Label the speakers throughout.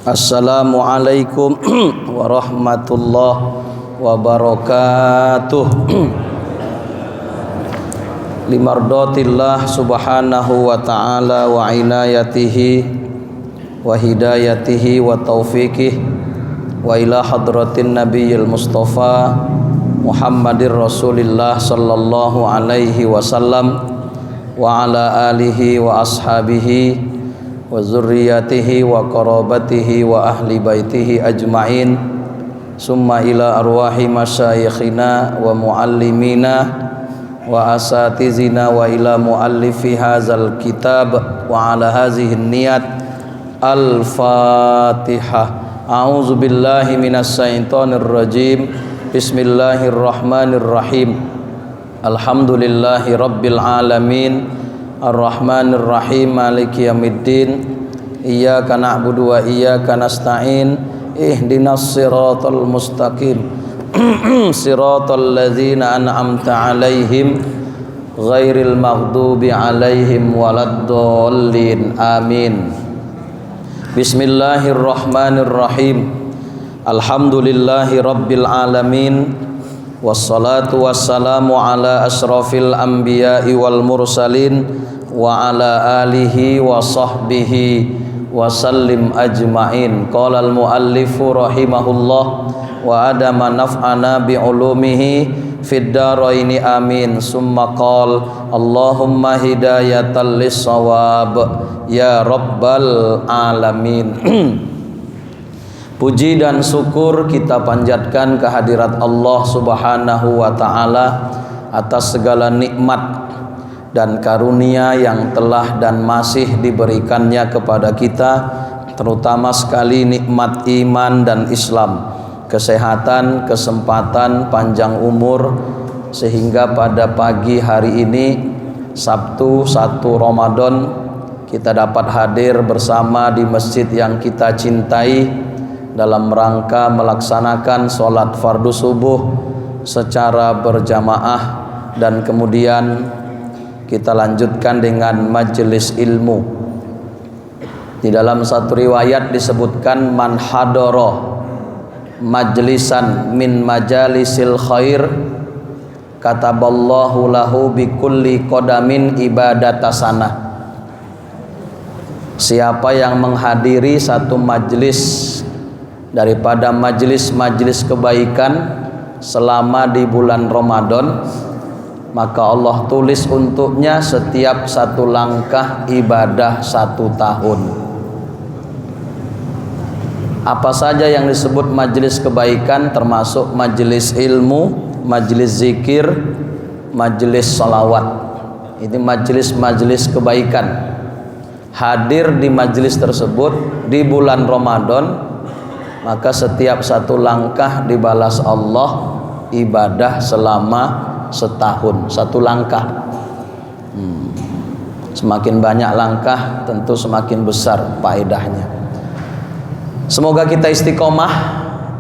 Speaker 1: Assalamualaikum warahmatullahi wabarakatuh. Limardatillah subhanahu wa ta'ala wa inayatihi wa hidayatihi wa taufiqih wa ila hadratin nabiyil mustafa Muhammadir Rasulillah sallallahu alaihi wasallam wa ala alihi wa ashabihi wa zurriyatihi wa qarabatihi wa ahli baitihi ajma'in, summa ila arwahi masyayikhina wa muallimina wa asatizina wa ila muallifi hazal kitab wa ala hazihi niyat. Al-Fatihah. A'udzu billahi minas syaitonir rajim. Bismillahirrahmanirrahim. Alhamdulillahi rabbil alamin. Ar-Rahmanir Rahim, Maliki Yaumiddin. Iyyaka na'budu wa iyyaka nasta'in. Ihdinas siratal mustaqim. Siratal ladzina an'amta 'alaihim ghairil maghdubi 'alaihim waladdallin. Amin. Bismillahirrahmanirrahim. Alhamdulillahi rabbil alamin. Wassalatu wassalamu ala asrafil anbiya'i wal mursalin wa ala alihi wa sahbihi wa sallim ajma'in. Qala al muallifu rahimahullah wa adama naf'ana bi'ulumihi fid daraini amin. Summa qala Allahumma hidayatan lis-shawab ya rabbal alamin. Puji dan syukur kita panjatkan kehadirat Allah subhanahu wa ta'ala atas segala nikmat dan karunia yang telah dan masih diberikannya kepada kita, terutama sekali nikmat iman dan Islam, kesehatan, kesempatan, panjang umur, sehingga pada pagi hari ini Sabtu 1 Ramadan kita dapat hadir bersama di masjid yang kita cintai dalam rangka melaksanakan sholat fardu subuh secara berjamaah, dan kemudian kita lanjutkan dengan majelis ilmu. Di dalam satu riwayat disebutkan man hadara majlisan min majalisil khair kataballahu lahu bikulli qadamin ibadatasana. Siapa yang menghadiri satu majlis daripada majlis-majlis kebaikan selama di bulan Ramadan, maka Allah tulis untuknya setiap satu langkah ibadah 1 tahun. Apa saja yang disebut majlis kebaikan termasuk majlis ilmu, majlis zikir, majlis salawat. Ini majlis-majlis kebaikan. Hadir di majlis tersebut di bulan Ramadan, maka setiap satu langkah dibalas Allah ibadah selama setahun. 1 langkah. Semakin banyak langkah tentu semakin besar faedahnya. Semoga kita istiqomah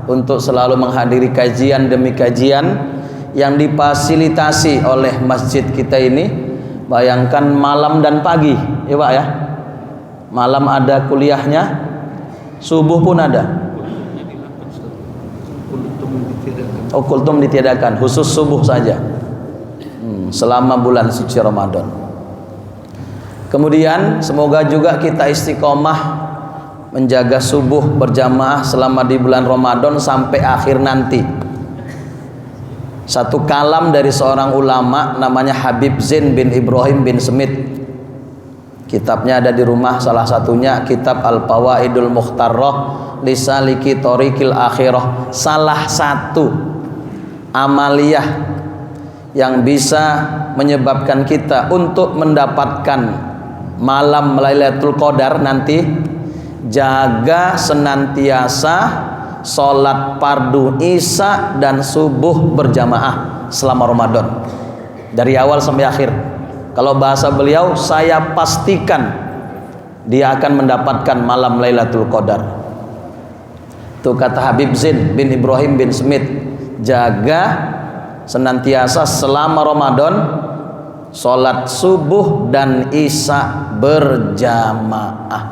Speaker 1: untuk selalu menghadiri kajian demi kajian yang difasilitasi oleh masjid kita ini. Bayangkan malam dan pagi, ya Pak ya. Malam ada kuliahnya, subuh pun ada. Kultum ditiadakan, khusus subuh saja selama bulan suci Ramadan. Kemudian semoga juga kita istiqomah menjaga subuh berjamaah selama di bulan Ramadan sampai akhir nanti. Satu kalam dari seorang ulama namanya Habib Zain bin Ibrahim bin Smith. Kitabnya ada di rumah, salah satunya kitab Al-Fawaidul Mukhtarrah Lisaliki Thoriqil Akhirah. Salah satu amaliyah yang bisa menyebabkan kita untuk mendapatkan malam Lailatul Qadar nanti, jaga senantiasa sholat fardu isya dan subuh berjamaah selama Ramadan dari awal sampai akhir. Kalau bahasa beliau, saya pastikan dia akan mendapatkan malam Lailatul Qadar. Itu kata Habib Zain bin Ibrahim bin Smith. Jaga senantiasa selama Ramadan sholat subuh dan isya berjamaah.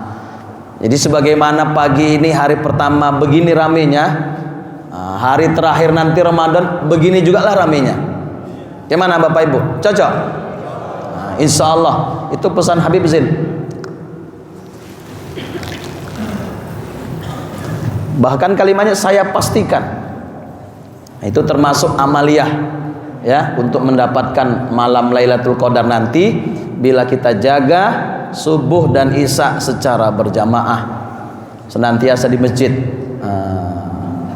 Speaker 1: Jadi sebagaimana pagi ini hari pertama begini ramenya, hari terakhir nanti Ramadan begini juga lah ramenya. Gimana Bapak Ibu? Cocok? Insya Allah. Itu pesan Habib Zain. Bahkan kalimatnya saya pastikan. Itu termasuk amaliyah ya, untuk mendapatkan malam Lailatul Qadar nanti bila kita jaga subuh dan isya secara berjamaah, senantiasa di masjid.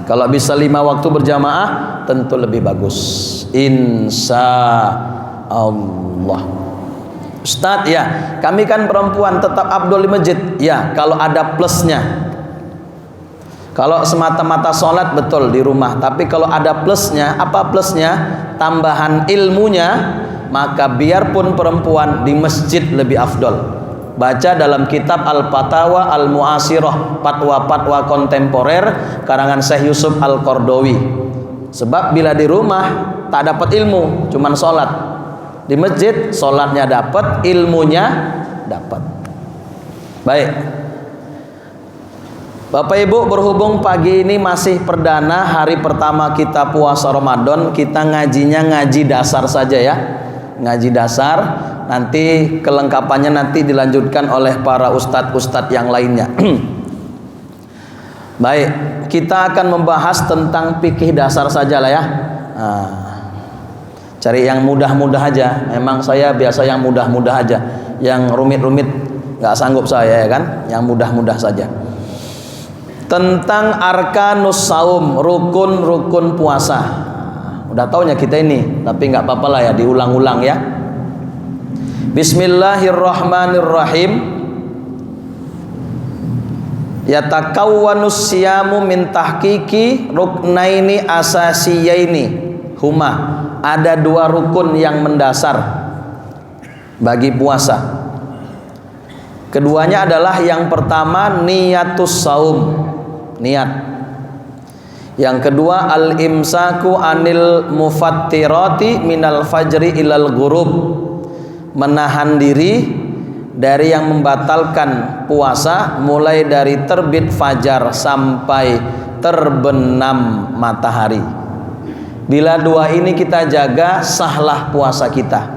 Speaker 1: Kalau bisa 5 waktu berjamaah tentu lebih bagus, insya Allah. Ustadz ya, kami kan perempuan tetap afdol di masjid ya, kalau ada plusnya. Kalau semata-mata sholat betul di rumah, tapi kalau ada plusnya, apa plusnya? Tambahan ilmunya, maka biarpun perempuan di masjid lebih afdol. Baca dalam kitab Al-Fatawa Al-Mu'asirah, fatwa-fatwa kontemporer karangan Syekh Yusuf Al-Qardawi. Sebab bila di rumah tak dapat ilmu, cuman sholat. Di masjid sholatnya dapat, ilmunya dapat. Baik Bapak Ibu, berhubung pagi ini masih perdana hari pertama kita puasa Ramadan, kita ngajinya ngaji dasar saja ya. Ngaji dasar, nanti kelengkapannya nanti dilanjutkan oleh para ustadz-ustadz yang lainnya. Baik, kita akan membahas tentang fikih dasar saja lah ya. Cari yang mudah-mudah aja. Memang saya biasa yang mudah-mudah aja. Yang rumit-rumit nggak sanggup saya ya kan. Yang mudah-mudah saja. Tentang arkanus saum, rukun-rukun puasa. Udah taunya kita ini, tapi nggak apa-apa lah ya, diulang-ulang ya. Bismillahirrahmanirrahim. Yatakawwanus siyamu min tahqiqi ruknaini asasiyaini huma. Ada 2 rukun yang mendasar bagi puasa. Keduanya adalah yang pertama niatus saum, niat. Yang kedua al-imsaku anil mufattirati minal fajri ilal ghurub, menahan diri dari yang membatalkan puasa mulai dari terbit fajar sampai terbenam matahari. Bila 2 ini kita jaga, sahlah puasa kita.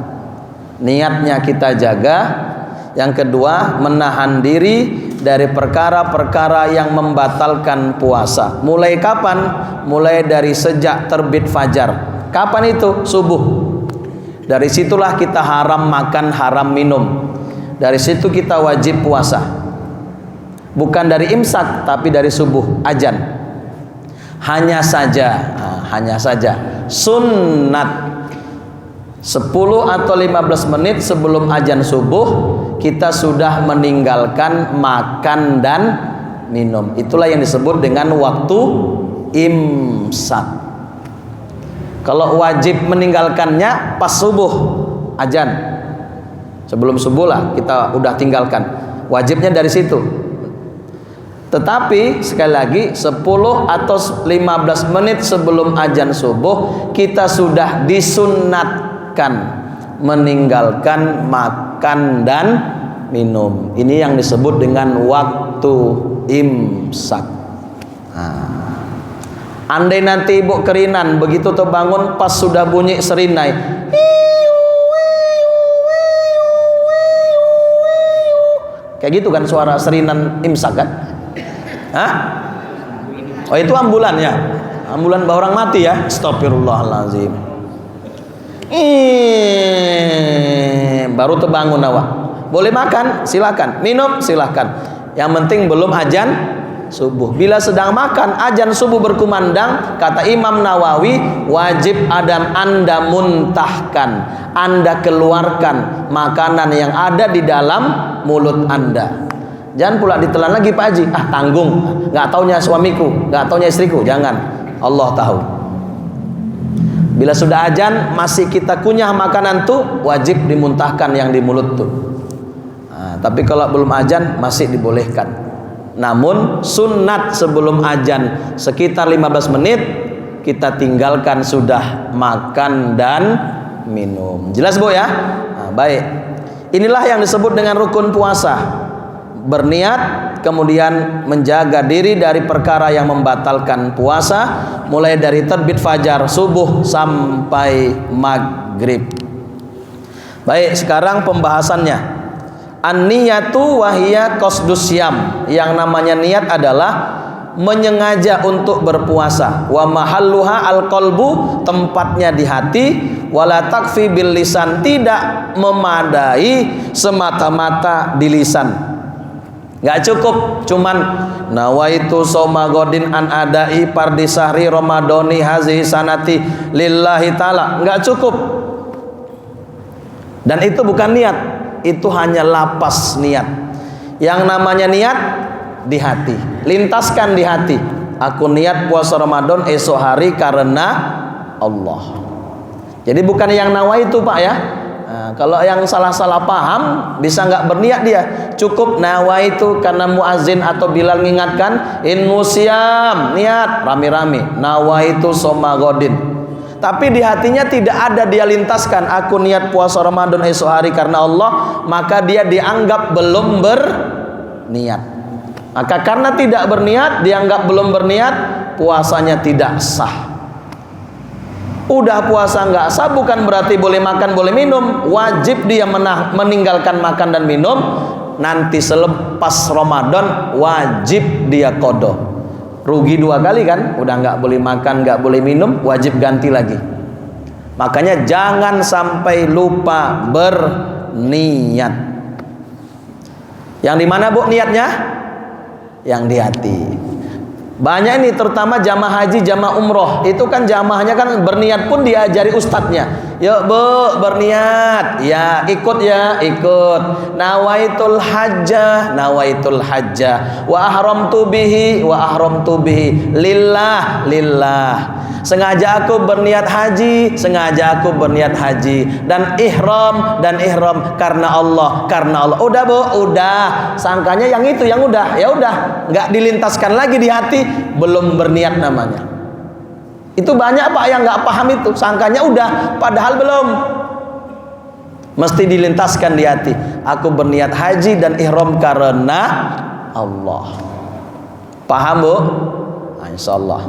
Speaker 1: Niatnya kita jaga. Yang kedua, menahan diri dari perkara-perkara yang membatalkan puasa. Mulai kapan? Mulai dari sejak terbit fajar. Kapan itu? Subuh. Dari situlah kita haram makan, haram minum. Dari situ kita wajib puasa. Bukan dari imsak, tapi dari subuh, azan. Hanya saja sunnat 10 atau 15 menit sebelum azan subuh kita sudah meninggalkan makan dan minum. Itulah yang disebut dengan waktu imsak. Kalau wajib meninggalkannya pas subuh azan. Sebelum subuh lah kita udah tinggalkan. Wajibnya dari situ. Tetapi sekali lagi 10 atau 15 menit sebelum azan subuh kita sudah disunnatkan meninggalkan makan dan minum. Ini yang disebut dengan waktu imsak. Andai nanti ibu kerinan, begitu terbangun pas sudah bunyi serinai, kayak gitu kan suara serinan imsak kan? Oh itu ambulan ya, ambulan bawa orang mati ya. Astagfirullahaladzim. Baru terbangun awak. Boleh makan, silakan. Minum, silakan. Yang penting belum azan subuh. Bila sedang makan, azan subuh berkumandang, kata Imam Nawawi, wajib Anda muntahkan, Anda keluarkan makanan yang ada di dalam mulut Anda. Jangan pula ditelan lagi Pak Haji. Tanggung. Nggak taunya suamiku, nggak taunya istriku. Jangan. Allah tahu. Bila sudah azan masih kita kunyah makanan tuh, wajib dimuntahkan yang di mulut tuh. Tapi kalau belum azan masih dibolehkan. Namun sunnat sebelum azan sekitar 15 menit kita tinggalkan sudah makan dan minum. Jelas Bu ya? Baik. Inilah yang disebut dengan rukun puasa. Berniat, kemudian menjaga diri dari perkara yang membatalkan puasa, mulai dari terbit fajar subuh sampai maghrib. Baik, sekarang pembahasannya. An-niyatu wahiya qasdus syam. Yang namanya niat adalah menyengaja untuk berpuasa. Wa mahalluha al-qalbu, tempatnya di hati. Wala takfi bil lisan, tidak memadai semata-mata di lisan. Enggak cukup cuman nawaitu soma godin an adai pardi sahri ramadhani hazihi sanati lillahi taala. Enggak cukup. Dan itu bukan niat, itu hanya lapas niat. Yang namanya niat di hati, lintaskan di hati. Aku niat puasa Ramadan esok hari karena Allah. Jadi bukan yang nawaitu Pak ya. Nah, kalau yang salah-salah paham bisa nggak berniat dia. Cukup nawaitu karena muazin atau Bilal mengingatkan, in musyam, niat rame-rame nawaitu soma godin. Tapi di hatinya tidak ada dia lintaskan, aku niat puasa Ramadan esok hari karena Allah, maka dia dianggap belum berniat. Maka karena tidak berniat, dianggap belum berniat, puasanya tidak sah. Udah puasa nggak sah bukan berarti boleh makan boleh minum, wajib dia meninggalkan makan dan minum. Nanti selepas Ramadan wajib dia qada. Rugi 2 kali kan, udah nggak boleh makan, nggak boleh minum, wajib ganti lagi. Makanya jangan sampai lupa berniat. Yang di mana Bu niatnya? Yang di hati. Banyak ini terutama jamaah haji, jamaah umroh, itu kan jamaahnya kan berniat pun diajari ustadznya. Yuk Bu berniat, ya ikut ya ikut. Nawaitul hajjah, nawaitul hajjah. Wa ahramtu bihi lillah lillah. Sengaja aku berniat haji, sengaja aku berniat haji, dan ihram karena Allah, karena Allah. Udah Bu, udah. Sangkanya yang itu yang udah, ya udah, nggak dilintaskan lagi di hati, belum berniat namanya. Itu banyak Pak yang nggak paham itu, sangkanya udah, padahal belum. Mesti dilintaskan di hati. Aku berniat haji dan ihram karena Allah. Paham Bu? Nah, insyaallah.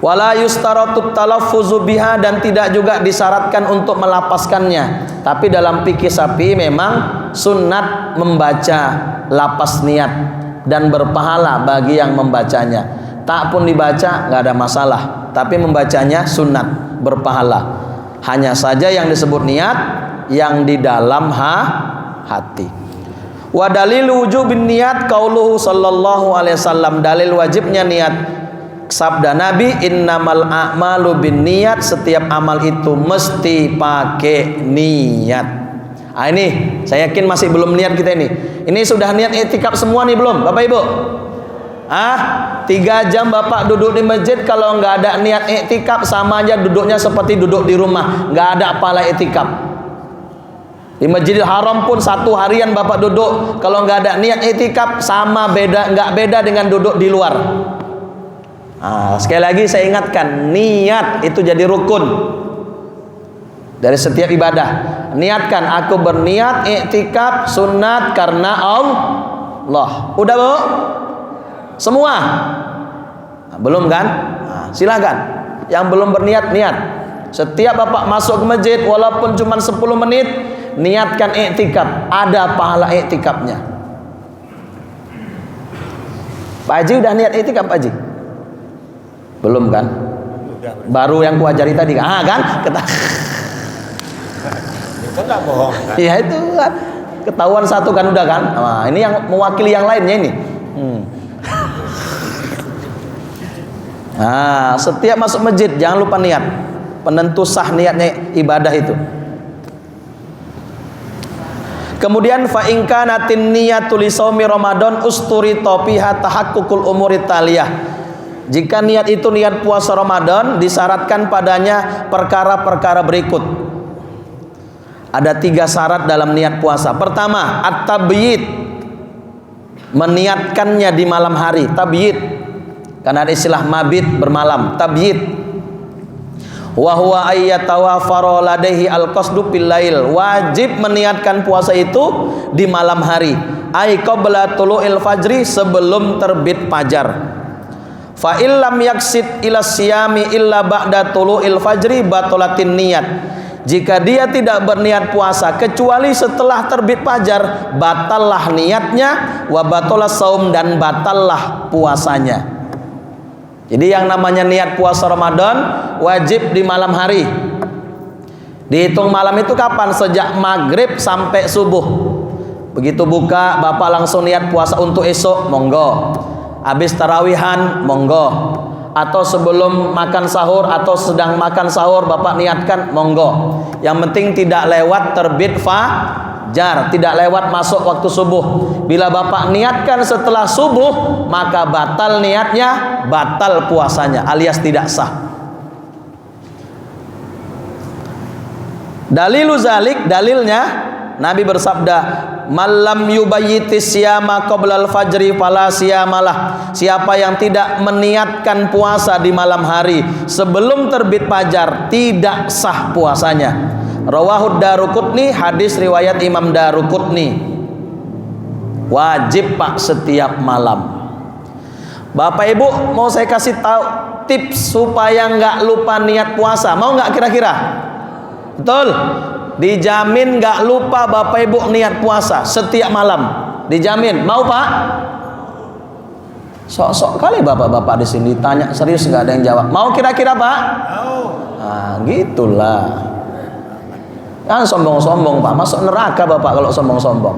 Speaker 1: Wala yustaratut talaffuzu biha, dan tidak juga disyaratkan untuk melapaskannya. Tapi dalam fikih Syafi'i memang sunat membaca lapas niat dan berpahala bagi yang membacanya. Tak pun dibaca nggak ada masalah, tapi membacanya sunat berpahala. Hanya saja yang disebut niat yang di dalam hati. Wa dalil wujubin niat qauluhu sallallahu alaihi wasallam, dalil wajibnya niat sabda Nabi, innamal a'malu binniyat, setiap amal itu mesti pakai niat. Ah, ini saya yakin masih belum niat kita ini. Ini sudah niat i'tikaf semua nih belum Bapak Ibu? 3 jam Bapak duduk di masjid, kalau nggak ada niat i'tikaf sama aja duduknya seperti duduk di rumah, nggak ada pahala i'tikaf. Di Masjidil Haram pun 1 harian Bapak duduk, kalau nggak ada niat i'tikaf sama nggak beda dengan duduk di luar. Sekali lagi saya ingatkan, niat itu jadi rukun dari setiap ibadah. Niatkan, aku berniat i'tikaf sunat karena Allah. Udah Bu? Semua? Belum kan? Silahkan. Yang belum berniat, niat. Setiap Bapak masuk ke masjid, walaupun cuma 10 menit, niatkan i'tikaf. Ada pahala i'tikafnya. Pak Haji udah niat i'tikaf Pak Haji? Belum kan? Baru yang ku ajari tadi kan?
Speaker 2: Itu enggak bohong kan?
Speaker 1: Iya itu kan. Ketahuan satu kan udah kan? Nah, ini yang mewakili yang lainnya ini. Nah, setiap masuk masjid jangan lupa niat. Penentu sah niatnya ibadah itu. Kemudian fa in kanatin niyatu li shaumi Ramadan usturita fiha tahaqqul umuri taliyah. Jika niat itu niat puasa Ramadan, disyaratkan padanya perkara-perkara berikut. Ada 3 syarat dalam niat puasa. Pertama, at-tabyid, meniatkannya di malam hari. Tabyid, karena ada istilah mabit, bermalam. Tabyid. Wa huwa ayyatawafara ladaihi al-qasdu fil lail. Wajib meniatkan puasa itu di malam hari. Ai qabla tulu'il fajri, sebelum terbit fajar. Fa illam yaksid ila siyami illa ba'da tulu'il fajri batolatin niat. Jika dia tidak berniat puasa kecuali setelah terbit fajar, batallah niatnya, wa batalas saum, dan batallah puasanya. Jadi yang namanya niat puasa Ramadan wajib di malam hari. Dihitung malam itu kapan? Sejak maghrib sampai subuh. Begitu buka, bapak langsung niat puasa untuk esok, monggo. Habis tarawihan, monggo. Atau sebelum makan sahur atau sedang makan sahur bapak niatkan, monggo. Yang penting tidak lewat terbit fajar, tidak lewat masuk waktu subuh. Bila bapak niatkan setelah subuh, maka batal niatnya, batal puasanya, alias tidak sah. Dalilu zalik, dalilnya Nabi bersabda, "Malam yubayyitis siyama qoblal fajri fala siyamalah." Siapa yang tidak meniatkan puasa di malam hari sebelum terbit fajar, tidak sah puasanya. Rawahud Daruqutni, hadis riwayat Imam Daruqutni. Wajib Pak setiap malam. Bapak Ibu, mau saya kasih tahu tips supaya nggak lupa niat puasa. Mau nggak kira-kira? Betul? Dijamin nggak lupa Bapak Ibu niat puasa setiap malam. Dijamin. Mau Pak? Sok-sok kali bapak-bapak di sini tanya serius nggak ada yang jawab. Mau kira-kira Pak? Mau. Nah, gitulah. Kan sombong-sombong Pak, masuk neraka Bapak kalau sombong-sombong.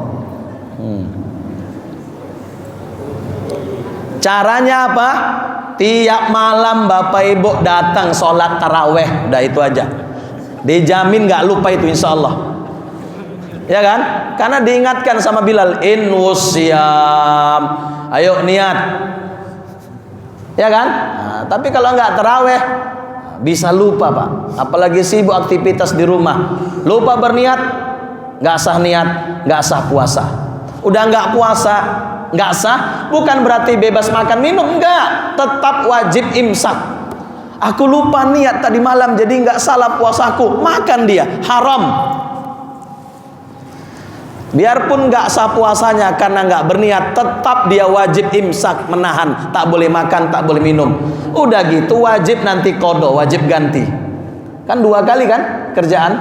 Speaker 1: Caranya apa? Tiap malam Bapak Ibu datang sholat taraweh, udah itu aja. Dijamin nggak lupa itu insya Allah. Ya kan? Karena diingatkan sama Bilal, in wusyam, ayo niat. Ya kan? Nah, tapi kalau nggak taraweh bisa lupa Pak. Apalagi sibuk aktivitas di rumah, lupa berniat, nggak sah niat, nggak sah puasa. Udah nggak puasa, nggak sah, bukan berarti bebas makan minum, enggak, tetap wajib imsak. Aku lupa niat tadi malam jadi nggak salah puasaku, makan dia, haram. Biarpun nggak sah puasanya karena nggak berniat, tetap dia wajib imsak, menahan, tak boleh makan, tak boleh minum. Udah gitu wajib nanti qada, wajib ganti. Kan 2 kali kan kerjaan.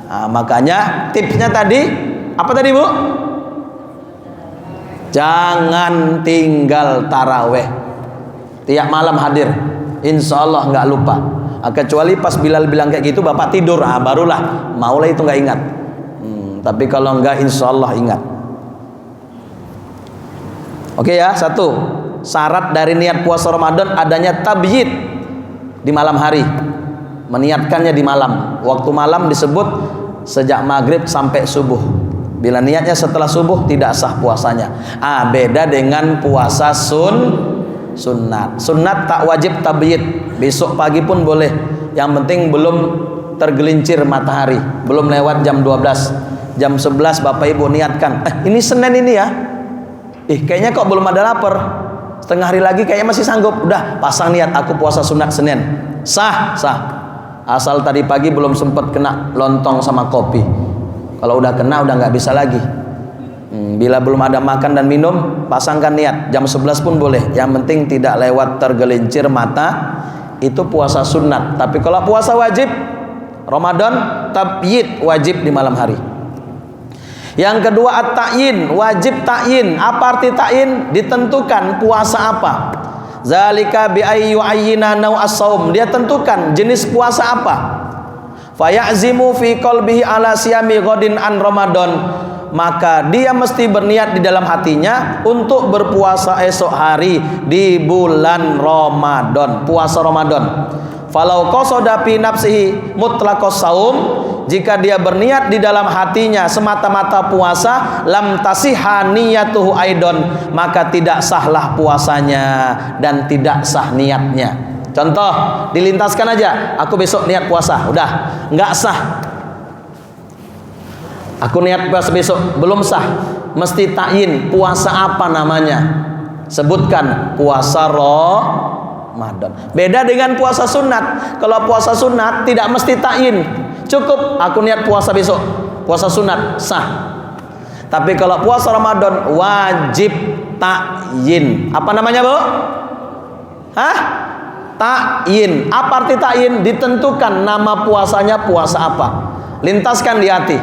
Speaker 1: Nah, makanya tipsnya tadi apa tadi Bu? Jangan tinggal taraweh, tiap malam hadir, insya Allah nggak lupa. Kecuali pas Bilal bilang kayak gitu bapak tidur, barulah maulah itu nggak ingat. Tapi kalau nggak insya Allah ingat. Oke ya, 1 syarat dari niat puasa Ramadan adanya tabyid di malam hari, meniatkannya di malam. Waktu malam disebut sejak maghrib sampai subuh. Bila niatnya setelah subuh tidak sah puasanya. Beda dengan puasa sunat. Sunat tak wajib tabyid. Besok pagi pun boleh. Yang penting belum tergelincir matahari, belum lewat jam 12. Jam 11 Bapak Ibu niatkan. Ini Senin ini ya. Kayaknya kok belum ada lapar. Setengah hari lagi kayaknya masih sanggup. Udah pasang niat aku puasa sunat Senin. Sah. Asal tadi pagi belum sempat kena lontong sama kopi. Kalau udah kena udah nggak bisa lagi. Bila belum ada makan dan minum, pasangkan niat. Jam 11 pun boleh. Yang penting tidak lewat tergelincir mata. Itu puasa sunat. Tapi kalau puasa wajib Ramadan, tabyid wajib di malam hari. Yang kedua at-ta'yin, wajib ta'yin. Apa arti ta'yin? Ditentukan puasa apa. Zalika bi ayyu ayyina naw as-saum. Dia tentukan jenis puasa apa. Fayazimu fi qalbihi ala siyami ghadin an Ramadan, maka dia mesti berniat di dalam hatinya untuk berpuasa esok hari di bulan Ramadan, puasa Ramadan. Falau qasada fi nafsihi mutlaqas saum, jika dia berniat di dalam hatinya semata-mata puasa, lam tasihha niyatuhu aidon, maka tidak sahlah puasanya dan tidak sah niatnya. Contoh, dilintaskan aja, aku besok niat puasa, udah nggak sah. Aku niat puasa besok, belum sah. Mesti ta'yin, puasa apa namanya? Sebutkan, puasa Ramadan. Beda dengan puasa sunat. Kalau puasa sunat tidak mesti ta'yin. Cukup aku niat puasa besok. Puasa sunat sah. Tapi kalau puasa Ramadan wajib ta'yin. Apa namanya, Bu? Hah? Ta'yin. Apa arti ta'yin? Ditentukan nama puasanya puasa apa. Lintaskan di hati.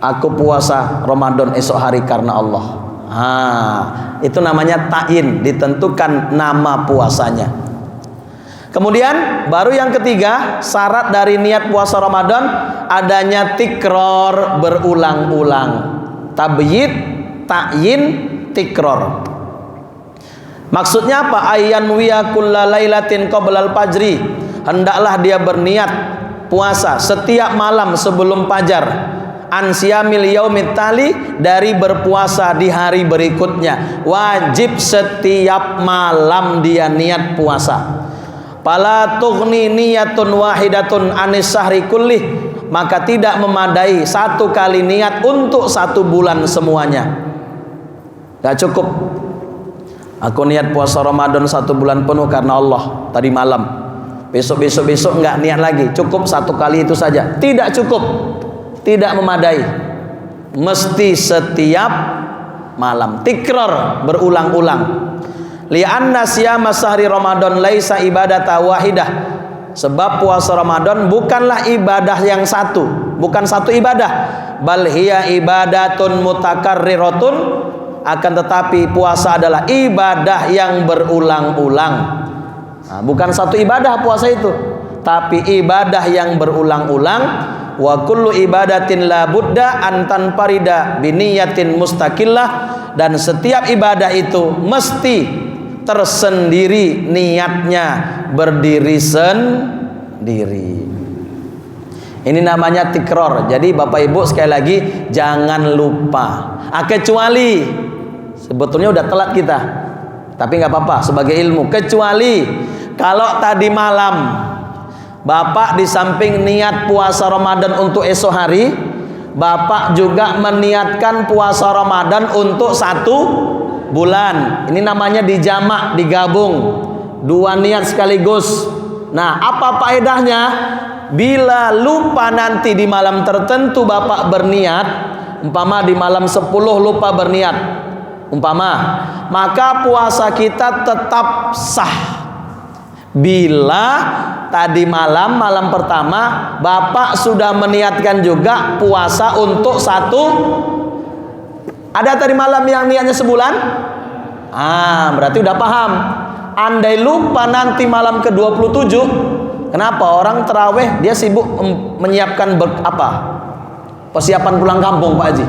Speaker 1: Aku puasa Ramadan esok hari karena Allah. Itu namanya ta'yin, ditentukan nama puasanya. Kemudian baru yang ketiga, syarat dari niat puasa Ramadan adanya tikror, berulang-ulang. Tabyid, ta'yin, tikror. Maksudnya apa? Ayyan wiya kulla lailatin qoblal fajri. Hendaklah dia berniat puasa setiap malam sebelum fajar. Ansyamil yaumit tali, dari berpuasa di hari berikutnya. Wajib setiap malam dia niat puasa. Fala tughni niyatun wahidatun anis sahri kullih, maka tidak memadai satu kali niat untuk satu bulan semuanya. Gak cukup. Aku niat puasa Ramadan satu bulan penuh karena Allah tadi malam. Besok enggak niat lagi. Cukup satu kali itu saja. Tidak cukup. Tidak memadai. Mesti setiap malam. Tikror, berulang-ulang. Li'anna siyama sahri Ramadan laisa ibadata wahidah. Sebab puasa Ramadan bukanlah ibadah yang satu, bukan satu ibadah. Bal hiya ibadatun mutakarriratun, akan tetapi puasa adalah ibadah yang berulang-ulang. Bukan satu ibadah puasa itu, tapi ibadah yang berulang-ulang. Wa kullu ibadatin la budda an tanfarida biniyatin mustaqillah, dan setiap ibadah itu mesti tersendiri niatnya, berdiri sendiri. Ini namanya tikror. Jadi Bapak Ibu sekali lagi jangan lupa. Kecuali sebetulnya udah telat kita, tapi nggak apa-apa sebagai ilmu. Kecuali kalau tadi malam Bapak di samping niat puasa Ramadan untuk esok hari, Bapak juga meniatkan puasa Ramadan untuk satu bulan. Ini namanya dijamak, digabung. Dua niat sekaligus. Nah, apa faedahnya? Bila lupa nanti di malam tertentu Bapak berniat, umpama di malam 10 lupa berniat, maka puasa kita tetap sah. Bila tadi malam pertama Bapak sudah meniatkan juga puasa untuk satu. Ada tadi malam yang niatnya sebulan? Berarti udah paham. Andai lupa nanti malam ke-27, kenapa orang terawih dia sibuk menyiapkan persiapan pulang kampung, Pak Haji.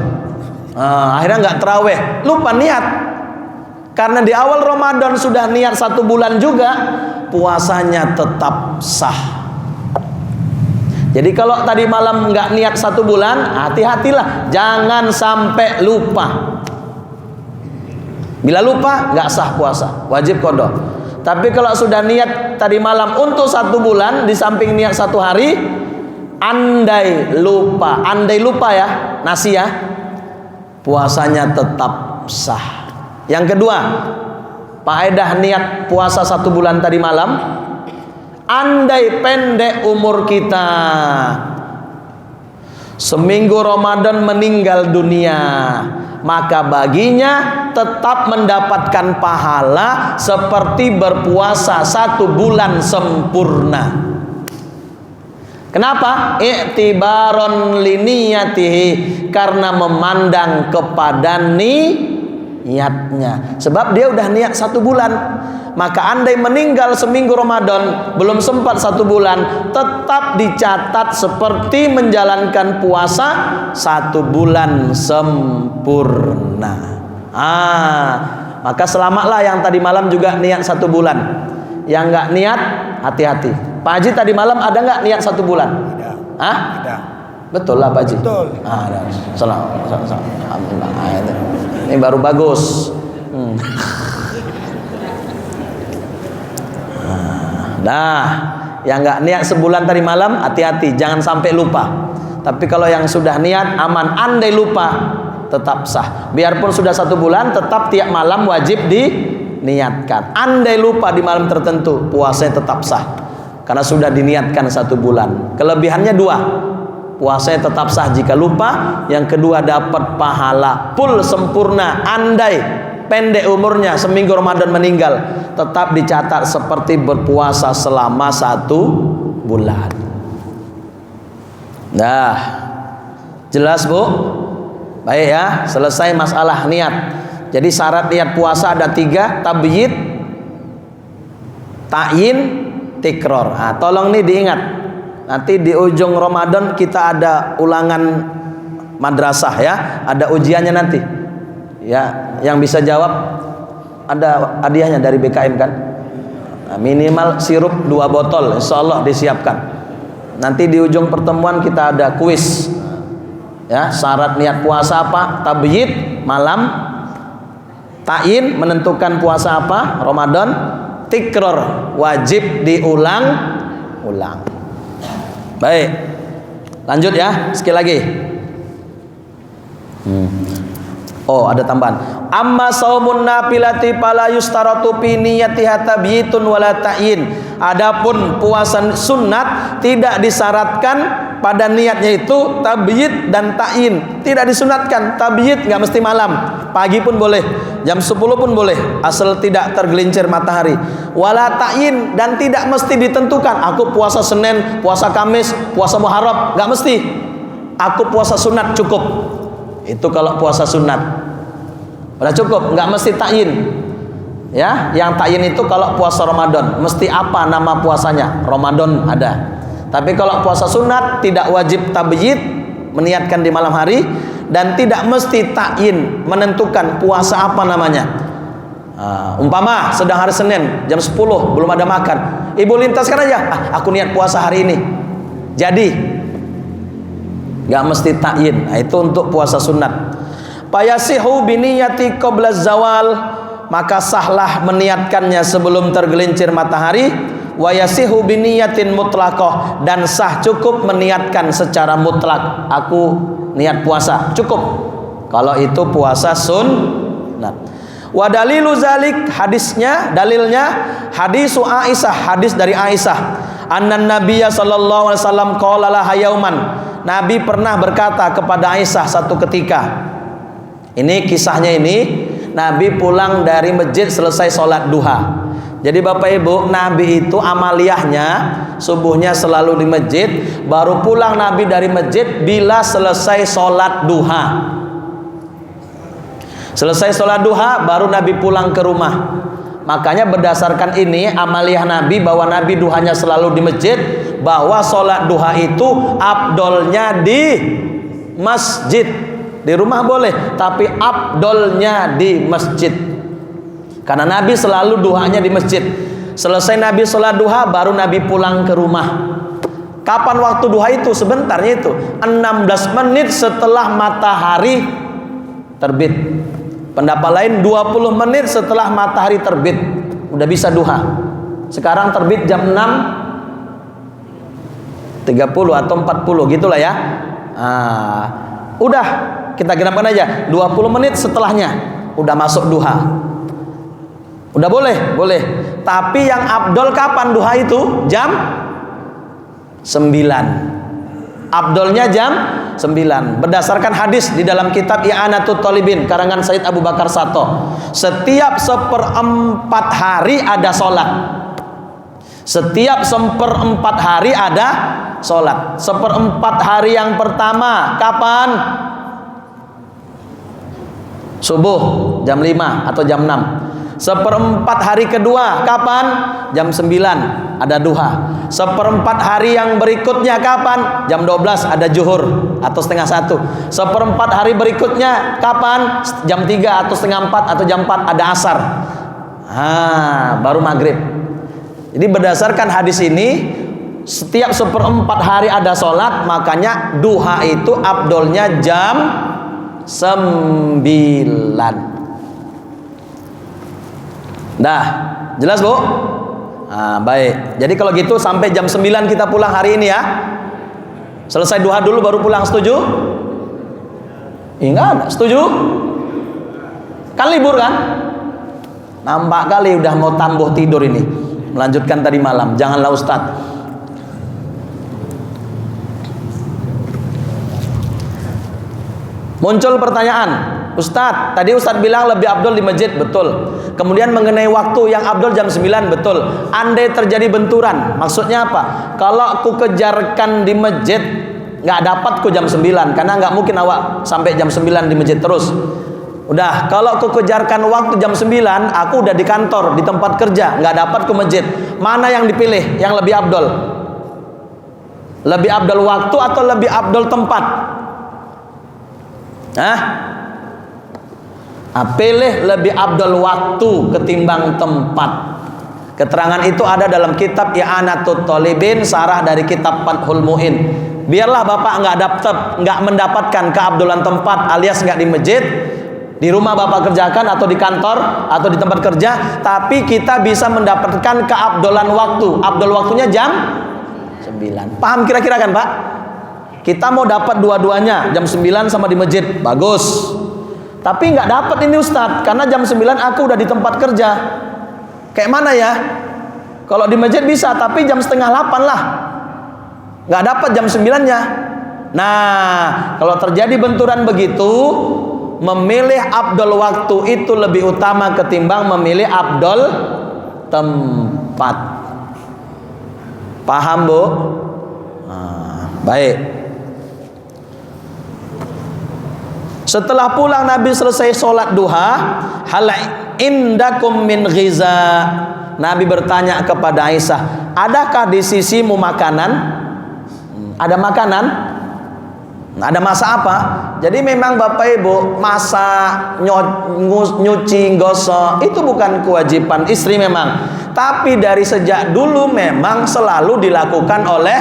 Speaker 1: Akhirnya nggak terawih, lupa niat. Karena di awal Ramadan sudah niat satu bulan juga, puasanya tetap sah. Jadi kalau tadi malam nggak niat satu bulan, hati-hatilah, jangan sampai lupa. Bila lupa nggak sah puasa, wajib qadha. Tapi kalau sudah niat tadi malam untuk satu bulan, di samping niat satu hari, andai lupa ya, nasi ya, puasanya tetap sah. Yang kedua, faedah niat puasa satu bulan tadi malam, andai pendek umur kita, seminggu Ramadan meninggal dunia, maka baginya tetap mendapatkan pahala seperti berpuasa satu bulan sempurna. Kenapa? I'tibaron liniyatihi, karena memandang kepada niatnya. Sebab dia udah niat satu bulan. Maka andai meninggal seminggu Ramadan, belum sempat satu bulan, tetap dicatat seperti menjalankan puasa satu bulan sempurna. Maka selamatlah yang tadi malam juga niat satu bulan. Yang nggak niat, hati-hati. Pak Haji tadi malam ada nggak niat satu bulan?
Speaker 2: Ada.
Speaker 1: Betul lah Pak Haji.
Speaker 2: Betul.
Speaker 1: Ada. Alhamdulillah. Ini baru bagus. Nah, yang nggak niat sebulan tadi malam, hati-hati, jangan sampai lupa. Tapi kalau yang sudah niat, aman. Andai lupa, tetap sah. Biarpun sudah satu bulan, tetap tiap malam wajib diniatkan. Andai lupa di malam tertentu, puasanya tetap sah karena sudah diniatkan 1 bulan. Kelebihannya 2, puasanya tetap sah jika lupa. Yang kedua, dapat pahala full sempurna. Andai pendek umurnya, seminggu Ramadan meninggal, tetap dicatat seperti berpuasa selama 1 bulan. Nah, jelas Bu? Baik ya, selesai masalah niat. Jadi syarat niat puasa ada 3, tabyid, ta'yin, tikror. Nah, tolong nih diingat. Nanti di ujung Ramadan kita ada ulangan madrasah ya, ada ujiannya nanti. Ya, yang bisa jawab ada hadiahnya dari BKM kan? Nah, minimal sirup 2 botol, insya Allah disiapkan. Nanti di ujung pertemuan kita ada kuis. Ya, syarat niat puasa apa? Tabyid malam, ta'yin menentukan puasa apa? Ramadan, tikror wajib diulang-ulang. Baik. Lanjut ya, sekali lagi. Oh, ada tambahan. Amma saumun nafilati fala yustaratu fi niyyatiha tabyitun wala ta'yin. Adapun puasa sunat tidak disyaratkan pada niatnya itu tabyid dan ta'yin. Tidak disunatkan. Tabyid enggak mesti malam, pagi pun boleh, jam 10 pun boleh, asal tidak tergelincir matahari. Wala ta'yin, dan tidak mesti ditentukan aku puasa Senin, puasa Kamis, puasa Muharram, enggak mesti. Aku puasa sunat cukup. Itu kalau puasa sunat udah cukup, nggak mesti ta'yin. Ya, yang ta'yin itu kalau puasa Ramadan, mesti apa nama puasanya? Ramadan ada. Tapi kalau puasa sunat tidak wajib tabyid, meniatkan di malam hari, dan tidak mesti ta'yin, menentukan puasa apa namanya. Umpama sedang hari Senin jam 10 belum ada makan, ibu lintaskan aja, aku niat puasa hari ini. Jadi nggak mesti ta'yin. Nah, itu untuk puasa sunat. Payasihu biniyati qabla zawal, maka sahlah meniatkannya sebelum tergelincir matahari. Wayasihu biniyatin mutlaqah, dan sah cukup meniatkan secara mutlak. Aku niat puasa cukup kalau itu puasa sunnah. Wa dalilu zalik, dalilnya hadisu Aisyah, hadis dari Aisyah. Annan Nabiyya sallallahu alaihi wasallam qala laha yauman, Nabi pernah berkata kepada Aisyah satu ketika. Ini kisahnya ini, Nabi pulang dari masjid selesai sholat duha. Jadi Bapak Ibu, Nabi itu amaliyahnya subuhnya selalu di masjid, baru pulang Nabi dari masjid bila selesai sholat duha. Selesai sholat duha baru Nabi pulang ke rumah. Makanya berdasarkan ini amaliyah Nabi, bahwa Nabi duhanya selalu di masjid, bahwa sholat duha itu afdolnya di masjid. Di rumah boleh, tapi afdolnya di masjid. Karena Nabi selalu duhanya di masjid. Selesai Nabi sholat duha baru Nabi pulang ke rumah. Kapan waktu duha itu? Sebentarnya itu 16 menit setelah matahari terbit. Pendapat lain 20 menit setelah matahari terbit udah bisa duha. Sekarang terbit jam 6.30 atau 40 gitulah ya. Udah kita genapkan aja 20 menit setelahnya udah masuk duha. Udah boleh. Tapi yang afdol kapan duha itu? Jam 9. Afdolnya jam 9. Berdasarkan hadis di dalam kitab I'anatul Talibin karangan Said Abu Bakar Sato. Setiap 1/4 hari ada sholat. Setiap 1/4 hari ada sholat. 1/4 hari yang pertama kapan? Subuh jam 5 atau jam 6. 1/4 hari kedua kapan? Jam 9 ada duha. 1/4 hari yang berikutnya kapan? Jam 12 ada zuhur atau setengah 1. 1/4 hari berikutnya kapan? Jam 3 atau setengah 4 atau jam 4 ada asar. Baru maghrib. Jadi berdasarkan hadis ini, setiap 1/4 hari ada sholat, makanya duha itu afdolnya jam 9. Dah, jelas Bu? Baik. Jadi kalau gitu sampai jam 9 kita pulang hari ini ya. Selesai duha dulu baru pulang, setuju? Enggak ada, setuju? Kan libur kan? Nampak kali udah mau tambah tidur ini. Melanjutkan tadi malam. Janganlah Ustaz. Muncul pertanyaan, Ustadz, tadi Ustadz bilang lebih afdol di masjid, betul. Kemudian mengenai waktu yang afdol jam 9, betul. Andai terjadi benturan, maksudnya apa? Kalau ku kejarkan di masjid, nggak dapat ku jam 9, karena nggak mungkin awak sampai jam 9 di masjid terus. Udah, kalau ku kejarkan waktu jam 9, aku udah di kantor, di tempat kerja, nggak dapat ku masjid. Mana yang dipilih, yang lebih afdol? Lebih afdol waktu atau lebih afdol tempat? Pilih lebih afdal waktu ketimbang tempat. Keterangan itu ada dalam kitab I'anatul Thalibin, sarah dari kitab Fathul Mu'in. Biarlah bapak nggak mendapatkan keabdulan tempat alias nggak di masjid, di rumah bapak kerjakan atau di kantor atau di tempat kerja, tapi kita bisa mendapatkan keabdulan waktu. Abdul waktunya jam 9. Paham kira-kira kan Pak? Kita mau dapat dua-duanya, jam 9 sama di masjid, bagus. Tapi nggak dapat ini Ustadz, karena jam 9 aku udah di tempat kerja. Kayak mana ya? Kalau di masjid bisa, tapi jam setengah 8 lah. Nggak dapat jam 9-nya. Nah, kalau terjadi benturan begitu, memilih afdol waktu itu lebih utama ketimbang memilih afdol tempat. Paham Bu? Baik. Setelah pulang Nabi selesai sholat duha, hal indakum min ghiza. Nabi bertanya kepada Aisyah, adakah di sisimu makanan? Ada makanan? Ada masak apa? Jadi memang Bapak Ibu, masak, nyuci, gosok itu bukan kewajiban istri memang. Tapi dari sejak dulu memang selalu dilakukan oleh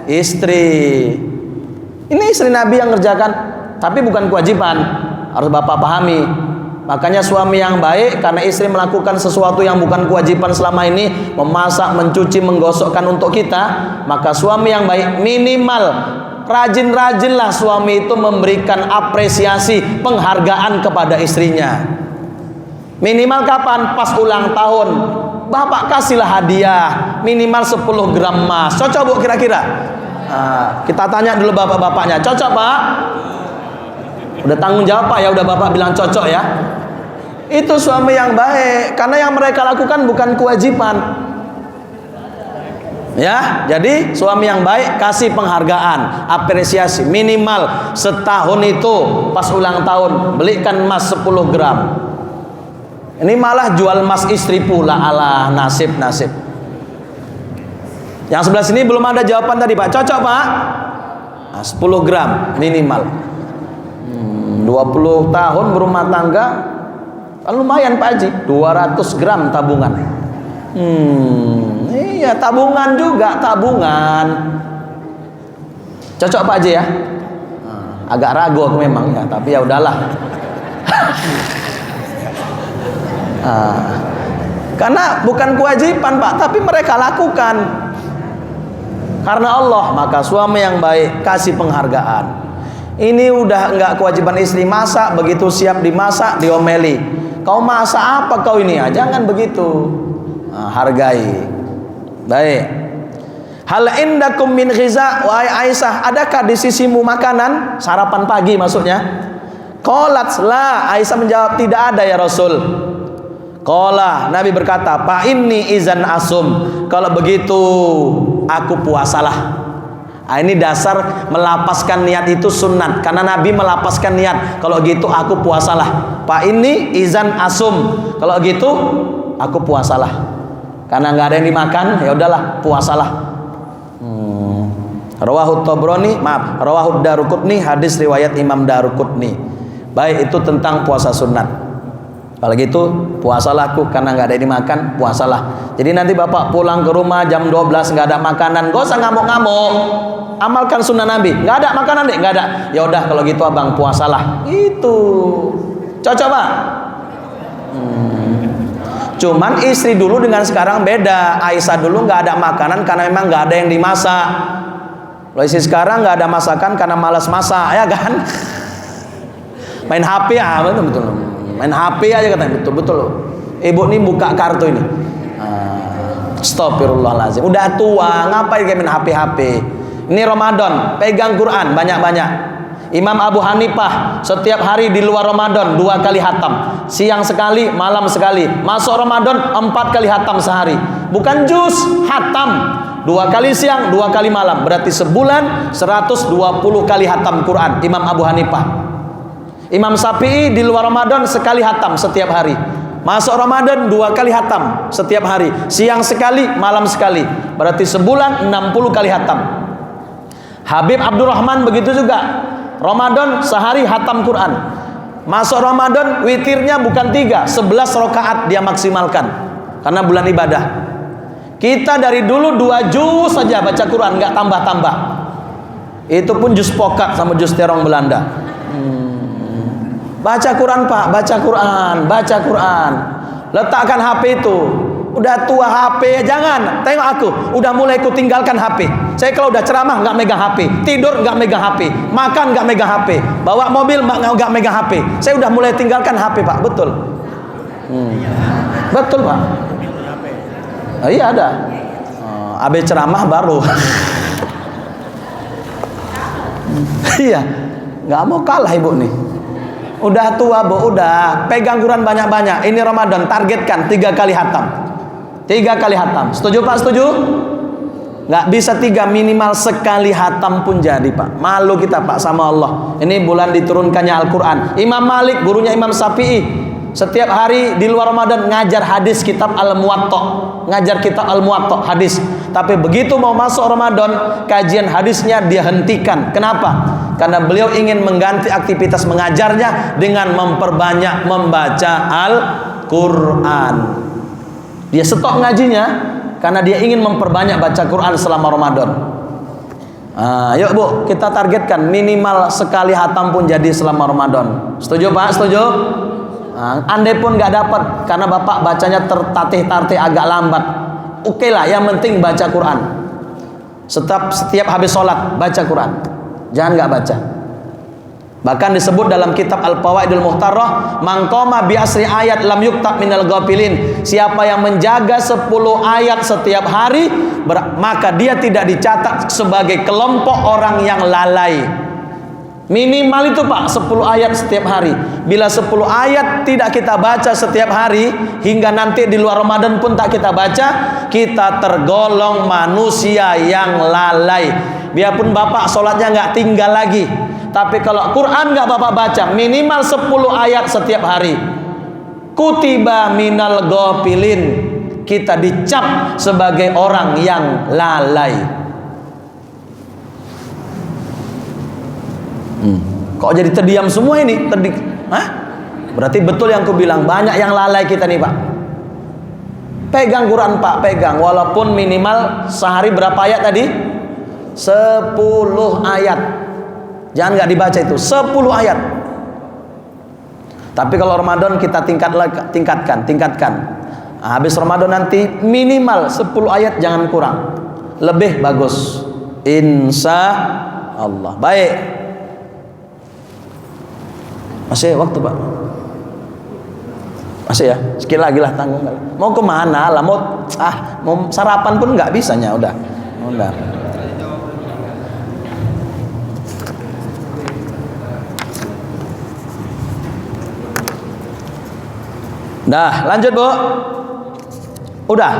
Speaker 1: istri. Ini istri Nabi yang ngerjakan. Tapi bukan kewajiban, harus Bapak pahami. Makanya suami yang baik, karena istri melakukan sesuatu yang bukan kewajiban selama ini, memasak, mencuci, menggosokkan untuk kita, maka suami yang baik minimal rajin-rajinlah suami itu memberikan apresiasi, penghargaan kepada istrinya. Minimal kapan? Pas ulang tahun, Bapak kasihlah hadiah minimal 10 gram emas. Cocok Bu kira-kira? Kita tanya dulu bapak-bapaknya, cocok Pak? Udah tanggung jawab Pak ya, udah Bapak bilang cocok ya. Itu suami yang baik, karena yang mereka lakukan bukan kewajiban. Ya, jadi suami yang baik kasih penghargaan, apresiasi minimal setahun itu pas ulang tahun belikan emas 10 gram. Ini malah jual emas istri pula, alah nasib. Yang sebelah sini belum ada jawaban tadi Pak, cocok Pak? 10 gram minimal. 20 tahun berumah tangga lumayan Pak Haji, 200 gram tabungan. Iya tabungan juga, tabungan. Cocok Pak Haji ya? Agak ragu aku memang ya, tapi ya udahlah. Karena bukan kewajiban Pak, tapi mereka lakukan karena Allah. Maka suami yang baik kasih penghargaan. Ini udah enggak kewajiban istri masak, begitu siap dimasak diomeli. Kau masak apa kau ini? Jangan begitu. Hargai. Baik. Hal indakum min ghiza, wahai Aisyah, adakah di sisimu makanan? Sarapan pagi maksudnya. Qalat la, Aisyah menjawab tidak ada ya Rasul. Qala, Nabi berkata, "Fa inni izan asum." Kalau begitu aku puasalah. Ini dasar melapaskan niat itu sunat, karena Nabi melapaskan niat. Kalau gitu aku puasalah. Pak ini izan asum. Kalau gitu aku puasalah. Karena nggak ada yang dimakan, ya udahlah puasalah. Rawahut Tabrani, rawahud Daruqutni, hadis riwayat Imam Daruqutni. Baik, itu tentang puasa sunat. Kalau gitu puasalah aku, karena nggak ada yang dimakan, puasalah. Jadi nanti Bapak pulang ke rumah jam 12 nggak ada makanan, gak usah ngamuk-ngamuk. Amalkan sunnah Nabi. Nggak ada makanan deh, nggak ada. Ya udah kalau gitu abang puasalah. Itu cocok Pak. Cuman istri dulu dengan sekarang beda. Aisyah dulu nggak ada makanan karena memang nggak ada yang dimasak. Kalau istri sekarang nggak ada masakan karena malas masak, ya kan? Main HP ya, betul. Main HP aja katanya, betul-betul. Ibu nih buka kartu ini. Astagfirullahaladzim. Udah tua, ngapain kayak main HP-HP? Ini Ramadan, pegang Quran banyak-banyak. Imam Abu Hanifah setiap hari di luar Ramadan 2 kali hatam. Siang sekali, malam sekali. Masuk Ramadan 4 kali hatam sehari. Bukan juz, hatam. 2 kali siang, 2 kali malam. Berarti sebulan 120 kali hatam Quran Imam Abu Hanifah. Imam Syafi'i di luar Ramadan sekali hatam setiap hari. Masuk Ramadan 2 kali hatam setiap hari. Siang sekali, malam sekali. Berarti sebulan 60 kali hatam. Habib Abdurrahman begitu juga. Ramadan sehari hatam Quran. Masuk Ramadan witirnya bukan 3, 11 rakaat dia maksimalkan. Karena bulan ibadah. Kita dari dulu 2 juz saja baca Quran, nggak tambah-tambah. Itu pun juz pokat sama juz terong Belanda. Baca Quran Pak, baca Quran, baca Quran. Letakkan HP itu. Udah tua HP, jangan. Tengok aku, udah mulai ku tinggalkan HP. Saya kalau udah ceramah nggak megang HP, tidur nggak megang HP, makan nggak megang HP, bawa mobil nggak megang HP. Saya udah mulai tinggalkan HP Pak, betul. Betul Pak. Iya ada. Abe ceramah baru. Iya, nggak mau kalah ibu nih. Udah tua bu, udah pegang Quran banyak-banyak. Ini Ramadan targetkan 3 kali hatam. 3 kali hatam. Setuju Pak? Setuju? Nggak bisa 3, minimal sekali hatam pun jadi Pak. Malu kita Pak sama Allah. Ini bulan diturunkannya Al-Quran. Imam Malik, gurunya Imam Syafi'i, setiap hari di luar Ramadan ngajar hadis kitab Al-Muwatta. Ngajar kitab Al-Muwatta hadis. Tapi begitu mau masuk Ramadan, kajian hadisnya dia hentikan. Kenapa? Karena beliau ingin mengganti aktivitas mengajarnya dengan memperbanyak membaca Al-Quran. Dia stop ngajinya karena dia ingin memperbanyak baca Quran selama Ramadan. Yuk Bu, kita targetkan minimal sekali hatam pun jadi selama Ramadan. Setuju Pak? Setuju? Andai pun nggak dapat karena Bapak bacanya tertatih-tatih agak lambat, oke lah, yang penting baca Quran. Setiap habis sholat baca Quran, jangan nggak baca. Bahkan disebut dalam kitab Al-Fawaidul Muhtarrah, man qama bi asri ayat lam yuktab minal ghafilin. Siapa yang menjaga 10 ayat setiap hari, maka dia tidak dicatat sebagai kelompok orang yang lalai. Minimal itu Pak, 10 ayat setiap hari. Bila 10 ayat tidak kita baca setiap hari, hingga nanti di luar Ramadan pun tak kita baca, kita tergolong manusia yang lalai. Biarpun Bapak sholatnya nggak tinggal lagi, tapi kalau Quran nggak Bapak baca minimal 10 ayat setiap hari, kutiba minal ghafilin, kita dicap sebagai orang yang lalai. Kok jadi terdiam semua ini? Berarti betul yang aku bilang, banyak yang lalai kita nih Pak. Pegang Quran Pak, pegang. Walaupun minimal sehari berapa ayat tadi? 10 ayat. Jangan nggak dibaca itu, 10 ayat. Tapi kalau Ramadan kita tingkatkan. Habis Ramadan nanti minimal 10 ayat, jangan kurang. Lebih bagus. Insya Allah. Baik. Masih waktu Pak? Masih ya? Sekali lagi lah, tanggung. Mau kemana lah? Mau sarapan pun nggak bisanya. Udah. Dah, lanjut Bu. Udah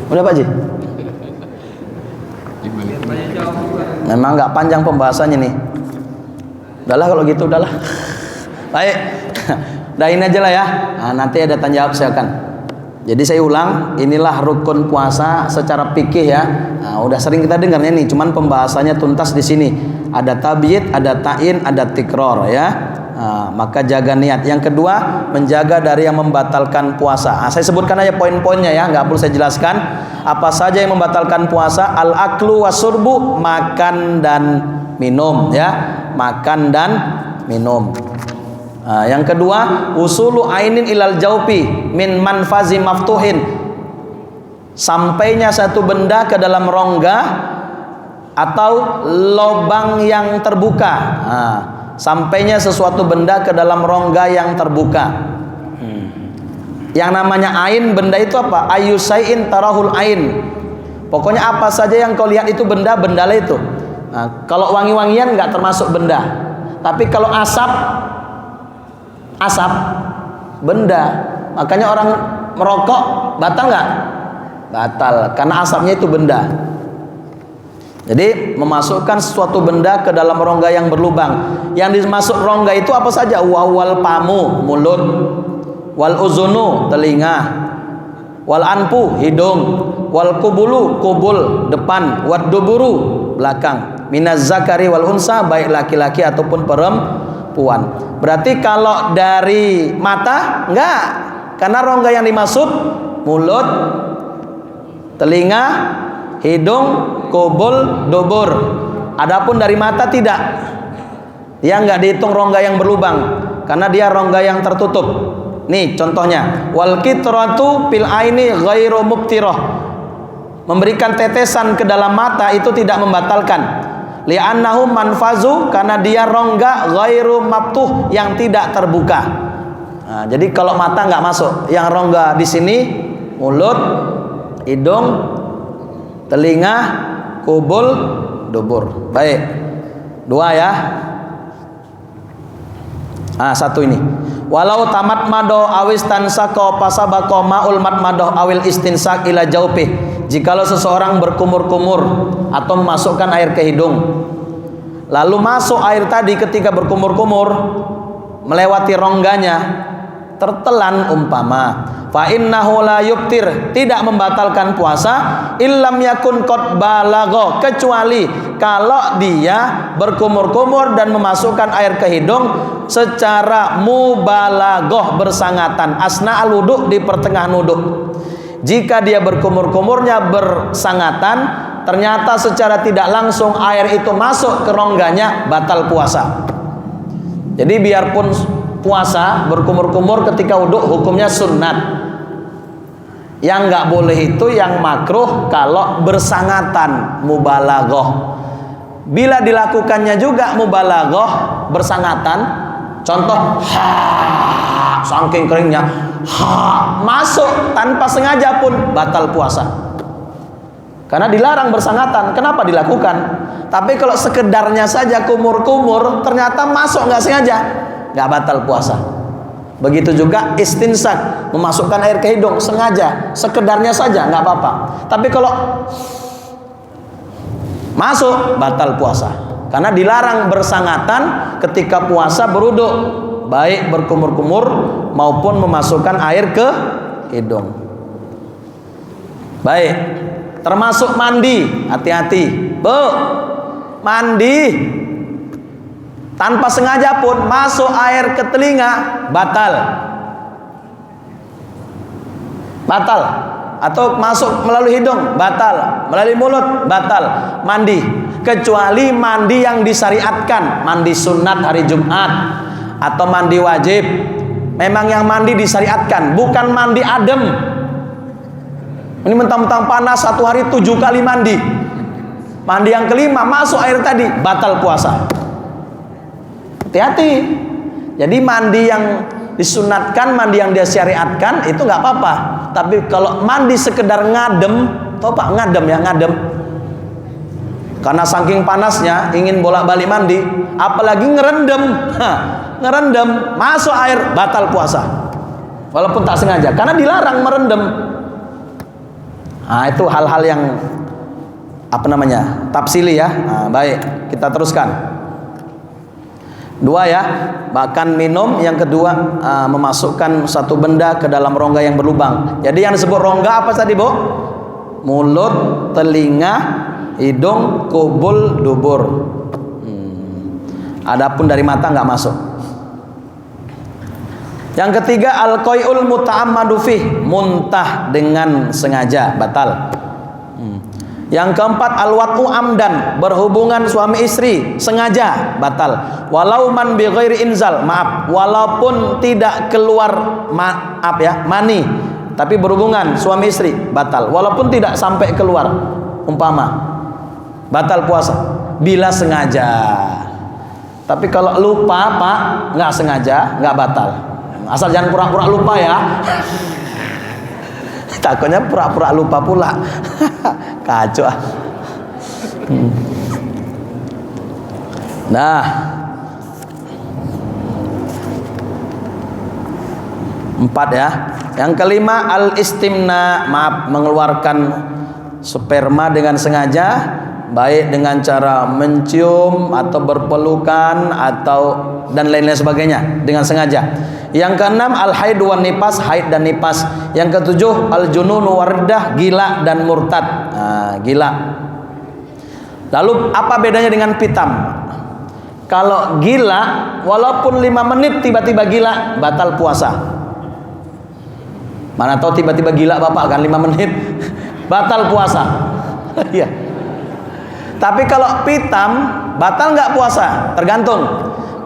Speaker 1: Pak Ji? Memang nggak panjang pembahasannya nih. Udahlah kalau gitu, udahlah. Baik, dahin aja lah ya. Nanti ada tanya jawab silakan. Jadi saya ulang, inilah rukun puasa secara fikih ya. Udah sering kita dengarnya nih, cuman pembahasannya tuntas di sini. Ada tabyid, ada ta'in, ada tikror ya. Maka jaga niat. Yang kedua, menjaga dari yang membatalkan puasa. Saya sebutkan aja poin-poinnya ya, nggak perlu saya jelaskan. Apa saja yang membatalkan puasa? Al-aklu wasurbu, makan dan minum ya, makan dan minum. Yang kedua, usulu ainin ilal jaufi min manfazi maftuhin, sampainya satu benda ke dalam rongga atau lubang yang terbuka. sampainya sesuatu benda ke dalam rongga yang terbuka. Yang namanya ain, benda itu apa? Ayusai'in tarahul ain. Pokoknya apa saja yang kau lihat itu benda, bendalah itu. Nah, kalau wangi-wangian nggak termasuk benda. Tapi kalau asap benda. Makanya orang merokok batal nggak? Batal, karena asapnya itu benda. Jadi memasukkan sesuatu benda ke dalam rongga yang berlubang. Yang dimasuk rongga itu apa saja? Wal pamu, mulut. Wal uzunu, telinga. Wal anpu, hidung. Wal kubulu, kubul, depan. Wad duburu, belakang. Minaz zakari wal unsa, baik laki-laki ataupun perempuan. Berarti kalau dari mata enggak, karena rongga yang dimaksud mulut, telinga, hidung, kubul, dubur. Adapun dari mata tidak. Dia enggak dihitung rongga yang berlubang, karena dia rongga yang tertutup. Nih contohnya, wal kitratu fil aini ghairu mubtirah. Memberikan tetesan ke dalam mata itu tidak membatalkan. Li'annahu manfazu, karena dia rongga ghairu maftuh, yang tidak terbuka. Nah, jadi kalau mata nggak masuk, yang rongga di sini mulut, hidung, telinga, kubul, dubur. Baik, 2 ya. Satu ini. Walau tamat mado awis tansako pasabako maul mat mado awil istinsak ila jaupih. Jikalau seseorang berkumur-kumur atau memasukkan air ke hidung, lalu masuk air tadi ketika berkumur-kumur melewati rongganya, tertelan umpama, fa innahu la yubtir, tidak membatalkan puasa, illam yakun qad balagha, kecuali kalau dia berkumur-kumur dan memasukkan air ke hidung secara mubalaghah, bersangatan, asna al-wudu, di pertengahan wudu. Jika dia berkumur-kumurnya bersangatan, ternyata secara tidak langsung air itu masuk ke rongganya, batal puasa. Jadi biarpun puasa berkumur-kumur ketika wudhu hukumnya sunnat. Yang nggak boleh itu yang makruh kalau bersangatan, mubalaghah. Bila dilakukannya juga mubalaghah, bersangatan, contoh saking keringnya masuk tanpa sengaja pun batal puasa, karena dilarang bersangatan. Kenapa dilakukan? Tapi kalau sekedarnya saja kumur-kumur ternyata masuk nggak sengaja, nggak batal puasa. Begitu juga istinsak, memasukkan air ke hidung sengaja, sekedarnya saja nggak apa-apa. Tapi kalau masuk, batal puasa, karena dilarang bersangatan ketika puasa berwudu, baik berkumur-kumur maupun memasukkan air ke hidung. Baik, termasuk mandi, hati-hati, Bu. Mandi tanpa sengaja pun masuk air ke telinga, batal. Batal. Atau masuk melalui hidung, batal. Melalui mulut, batal. Mandi, kecuali mandi yang disyariatkan, mandi sunat hari Jumat atau mandi wajib. Memang yang mandi disyariatkan, bukan mandi adem. Ini mentang-mentang panas 1 hari 7 kali mandi. Mandi yang kelima masuk air tadi, batal puasa. Hati-hati. Jadi mandi yang disunatkan, mandi yang disyariatkan itu nggak apa-apa. Tapi kalau mandi sekedar ngadem, tau Pak, ngadem ya, ngadem. Karena saking panasnya ingin bolak-balik mandi, apalagi ngerendam. Ngerendam, masuk air, batal puasa. Walaupun tak sengaja, karena dilarang merendam. Nah, itu hal-hal yang tafsili ya. Nah, baik, kita teruskan. 2 ya, bahkan minum. Yang kedua, memasukkan satu benda ke dalam rongga yang berlubang. Jadi yang disebut rongga apa tadi, Bu? Mulut, telinga, hidung, kubul, dubur. Adapun dari mata nggak masuk. Yang ketiga, al-qai'ul muta'ammadu fih, muntah dengan sengaja, batal. Yang keempat, al-wat'u amdan, berhubungan suami istri sengaja, batal. Walau man bi ghairi inzal, maaf, walaupun tidak keluar mani, tapi berhubungan suami istri, batal. Walaupun tidak sampai keluar, umpama, batal puasa bila sengaja. Tapi kalau lupa Pak, nggak sengaja, nggak batal. Asal jangan pura-pura lupa ya. Takutnya pura-pura lupa pula. Kacau. Nah, 4 ya. Yang kelima al-istimna, maaf, mengeluarkan sperma dengan sengaja, baik dengan cara mencium atau berpelukan atau dan lain-lain sebagainya dengan sengaja. Yang keenam al-haid wan nifas, haid dan nifas. Yang ketujuh al-junun wardah, gila dan murtad. Gila. Lalu apa bedanya dengan pitam? Kalau gila, walaupun 5 menit tiba-tiba gila, batal puasa. Mana tahu tiba-tiba gila Bapak kan 5 menit batal puasa. Iya. Tapi kalau pitam batal nggak puasa? Tergantung.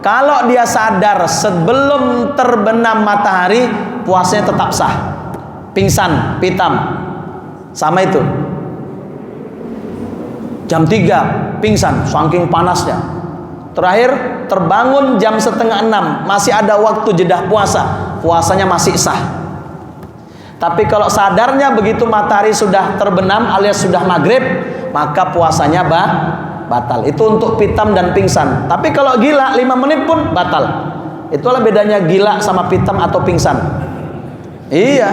Speaker 1: Kalau dia sadar sebelum terbenam matahari, puasanya tetap sah. Pingsan, pitam, sama itu. Jam 3 pingsan, saking panasnya. Terakhir terbangun jam 5:30, masih ada waktu jeda puasa, puasanya masih sah. Tapi kalau sadarnya begitu matahari sudah terbenam alias sudah maghrib, maka puasanya batal. Itu untuk pitam dan pingsan. Tapi kalau gila 5 menit pun batal. Itulah bedanya gila sama pitam atau pingsan. Iya.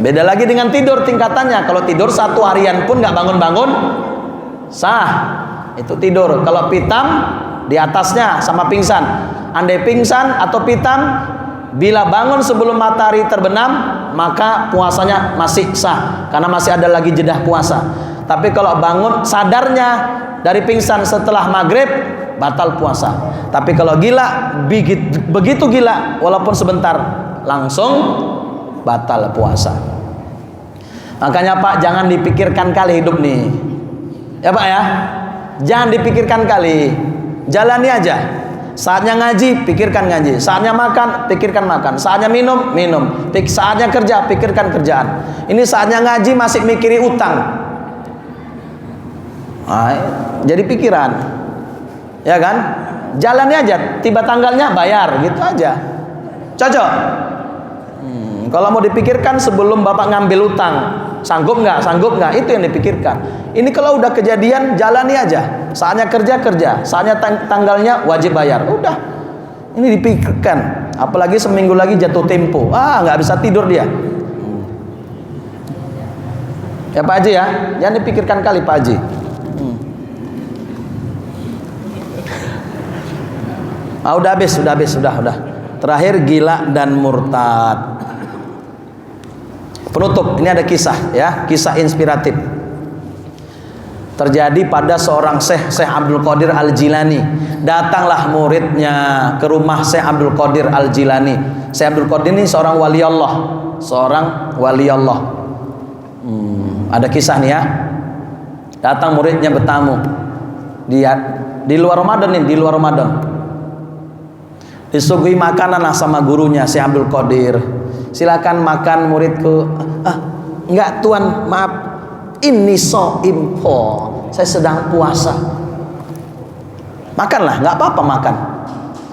Speaker 1: Beda lagi dengan tidur tingkatannya. Kalau tidur 1 harian pun nggak bangun-bangun, sah. Itu tidur. Kalau pitam di atasnya sama pingsan. Andai pingsan atau pitam, bila bangun sebelum matahari terbenam, maka puasanya masih sah karena masih ada lagi jeda puasa. Tapi kalau bangun sadarnya dari pingsan setelah maghrib, batal puasa. Tapi kalau gila, begitu gila walaupun sebentar, langsung batal puasa. Makanya Pak, jangan dipikirkan kali hidup nih. Ya Pak ya, jangan dipikirkan kali, jalani aja. Saatnya ngaji, pikirkan ngaji. Saatnya makan, pikirkan makan. Saatnya minum, minum. Saatnya kerja, pikirkan kerjaan. Ini saatnya ngaji masih mikiri utang. Jadi pikiran, ya kan? Jalani aja. Tiba tanggalnya bayar, gitu aja. Cocok. Kalau mau dipikirkan sebelum Bapak ngambil utang, sanggup nggak? Sanggup nggak? Itu yang dipikirkan. Ini kalau udah kejadian, jalani aja. Saatnya kerja, kerja. Saatnya tanggalnya wajib bayar. Udah. Ini dipikirkan. Apalagi seminggu lagi jatuh tempo. Nggak bisa tidur dia. Ya Pak Haji ya. Jangan dipikirkan kali Pak Haji. Udah habis. Terakhir gila dan murtad. Penutup. Ini ada kisah ya. Kisah inspiratif. Terjadi pada seorang Syekh Abdul Qadir Al-Jilani. Datanglah muridnya ke rumah Syekh Abdul Qadir Al-Jilani. Syekh Abdul Qadir ini seorang wali Allah. Seorang wali Allah. Ada kisah nih ya. Datang muridnya bertamu. Dia di luar Ramadan nih, di luar Ramadan. Disuguhi makanan lah sama gurunya Syekh Abdul Qadir. Silakan makan muridku. Enggak tuan, maaf. Ini so'im, saya sedang puasa. Makanlah, nggak apa-apa makan.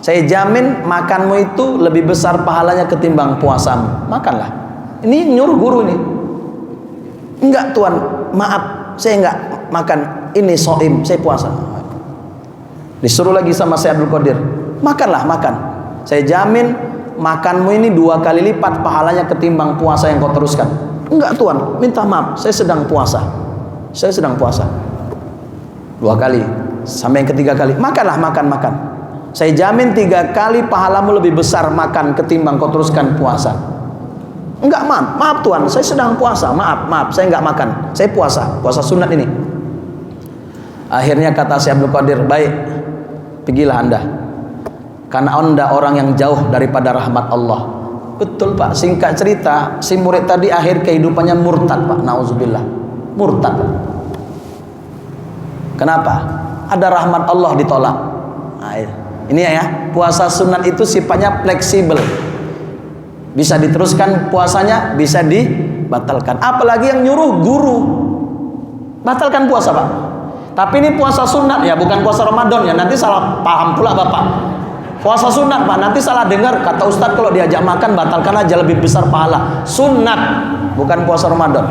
Speaker 1: Saya jamin makanmu itu lebih besar pahalanya ketimbang puasamu. Makanlah. Ini nyuruh guru ini. Enggak tuan, maaf, saya nggak makan. Ini so'im, saya puasa. Disuruh lagi sama Syekh Abdul Qadir. Makanlah, makan. Saya jamin makanmu ini 2 kali lipat pahalanya ketimbang puasa yang kau teruskan. Enggak tuan, minta maaf, saya sedang puasa. Saya sedang puasa. 2 kali, sampai yang ketiga kali, makanlah, makan. Saya jamin 3 kali pahalamu lebih besar makan ketimbang kau teruskan puasa. Enggak, maaf tuan, saya sedang puasa. Maaf, saya enggak makan. Saya puasa sunat ini. Akhirnya kata Syekh Abdul Qadir, baik, pergilah anda. Karena anda orang yang jauh daripada rahmat Allah. Betul Pak, singkat cerita, si murid tadi akhir kehidupannya murtad Pak, nauzubillah. Murtad Pak. Kenapa? Ada rahmat Allah ditolak. Ini ya, puasa sunat itu sifatnya fleksibel. Bisa diteruskan puasanya, bisa dibatalkan. Apalagi yang nyuruh guru. Batalkan puasa Pak. Tapi ini puasa sunat ya, bukan puasa Ramadan ya. Nanti salah paham pula Bapak. Puasa sunat Pak, nanti salah dengar kata Ustadz kalau diajak makan batalkan aja, lebih besar pahala. Sunat, bukan puasa Ramadan.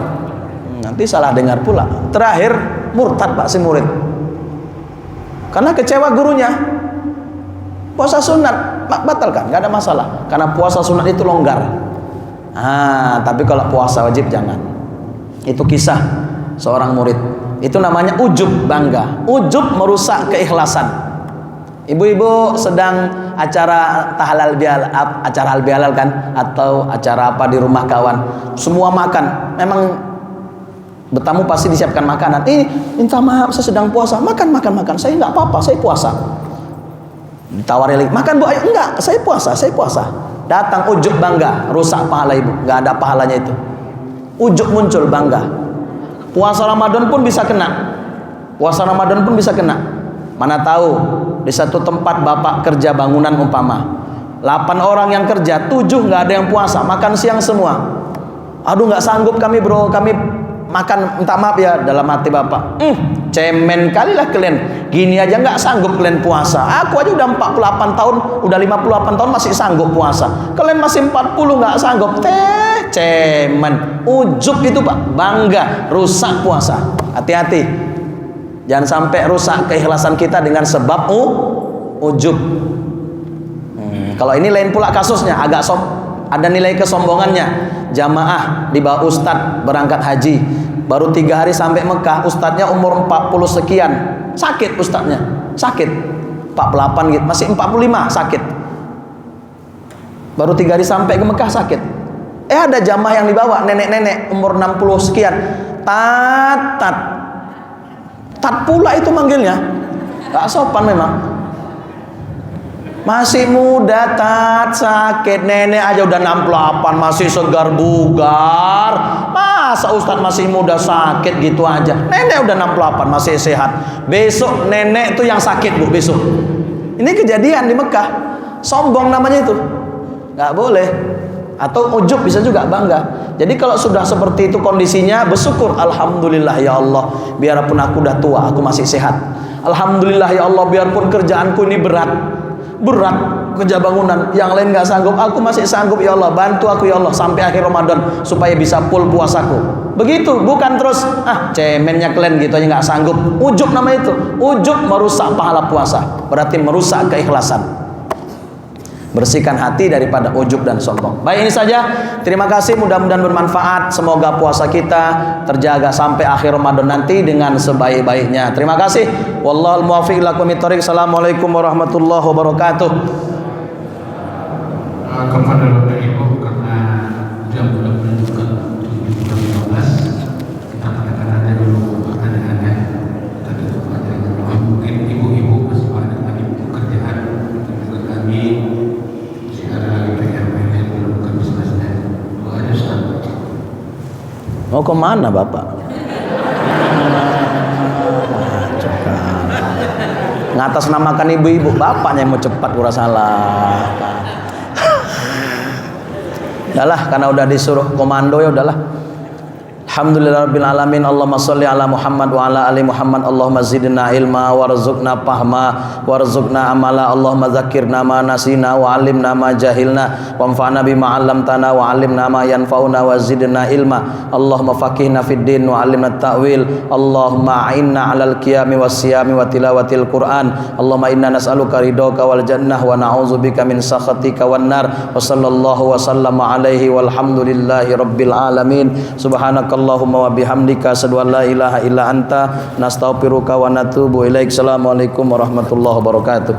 Speaker 1: Nanti salah dengar pula. Terakhir murtad Pak si murid. Karena kecewa gurunya. Puasa sunat batalkan, nggak ada masalah. Karena puasa sunat itu longgar. Tapi kalau puasa wajib jangan. Itu kisah seorang murid. Itu namanya ujub, bangga. Ujub merusak keikhlasan. Ibu-ibu sedang acara tahalal bihalal, acara hal bihalal kan, atau acara apa di rumah kawan, semua makan. Memang bertamu pasti disiapkan makanan. Minta maaf saya sedang puasa. Makan. Saya nggak apa-apa, saya puasa. Ditawari lagi, makan Bu, ayo. Enggak, saya puasa. Datang ujub bangga, rusak pahala ibu, nggak ada pahalanya itu. Ujub muncul bangga. Puasa Ramadan pun bisa kena. Mana tahu di satu tempat bapak kerja bangunan umpama 8 orang yang kerja, 7 nggak ada yang puasa, makan siang semua. Aduh nggak sanggup kami bro, kami makan, minta maaf ya, dalam hati bapak, cemen kali lah kalian, gini aja nggak sanggup kalian puasa. Aku aja udah 48 tahun, udah 58 tahun masih sanggup puasa, kalian masih 40 nggak sanggup. Cemen. Ujub itu Pak, bangga, rusak puasa. Hati-hati, jangan sampai rusak keikhlasan kita dengan sebab ujub. Kalau ini lain pula kasusnya, agak ada nilai kesombongannya. Jamaah di bawah ustadz berangkat haji, baru 3 hari sampai Mekah, ustadznya umur 40 sekian, sakit ustadznya, sakit 48 gitu, masih 45 sakit, baru 3 hari sampai ke Mekah sakit. Ada jamaah yang dibawa nenek-nenek umur 60 sekian, tat pula itu manggilnya, gak sopan memang. Masih muda tat, sakit, nenek aja udah 68 masih segar bugar. Masa ustadz masih muda sakit gitu aja? Nenek udah 68 masih sehat. Besok nenek itu yang sakit Bu, besok. Ini kejadian di Mekah. Sombong namanya itu, gak boleh. Atau ujub bisa juga bangga. Jadi kalau sudah seperti itu kondisinya, bersyukur, alhamdulillah ya Allah, biarpun aku udah tua aku masih sehat. Alhamdulillah ya Allah, biarpun kerjaanku ini berat kerja bangunan, yang lain nggak sanggup, aku masih sanggup ya Allah, bantu aku ya Allah sampai akhir Ramadan supaya bisa full puasaku. Begitu, bukan terus cemennya kalian gitu aja nggak sanggup. Ujub nama itu. Ujub merusak pahala puasa, berarti merusak keikhlasan. Bersihkan hati daripada ujub dan sombong. Baik, ini saja. Terima kasih, mudah-mudahan bermanfaat. Semoga puasa kita terjaga sampai akhir Ramadan nanti dengan sebaik-baiknya. Terima kasih. Wallahul muwaffiq ila aqwamit thoriq. Assalamualaikum warahmatullahi wabarakatuh.
Speaker 3: Kepada Bapak Ibu, karena jam sudah menunjukkan 7.15, kita katakan aja dulu ada-ada. Kita tutup aja. Mungkin ibu-ibu masih ada lagi pekerjaan, juga kami
Speaker 1: mau kemana Bapak? Ngatasnamakan ibu-ibu, bapaknya yang mau cepat kurang salah. Udahlah, karena udah disuruh komando ya udahlah. Alhamdulillahirabbil alamin. Allahumma shalli ala Muhammad wa ala ali Muhammad. Allahumma zidna ilma warzuqna fahma warzuqna amala. Allahumma dzakkirna ma nasina wa 'allimna ma jahilna wanfa'na bima 'allamtana wa 'allimna ma yanfa'una wa zidna ilma. Allahumma faqihna fid din wa 'allimna at-ta'wil. Allahumma a'inna 'alal qiyami was siyami wa tilawatil Qur'an. Allahumma inna nas'aluka ridhaka wal jannah wa na'udzubika min sakhatika wan nar. Wa sallallahu wa sallama alaihi walhamdulillahi rabbil alamin. Subhanaka Allahumma wa bihamdika asyhadu an la ilaha illa anta nastaghfiruka wa natubu ilaik. Assalamualaikum warahmatullahi wabarakatuh.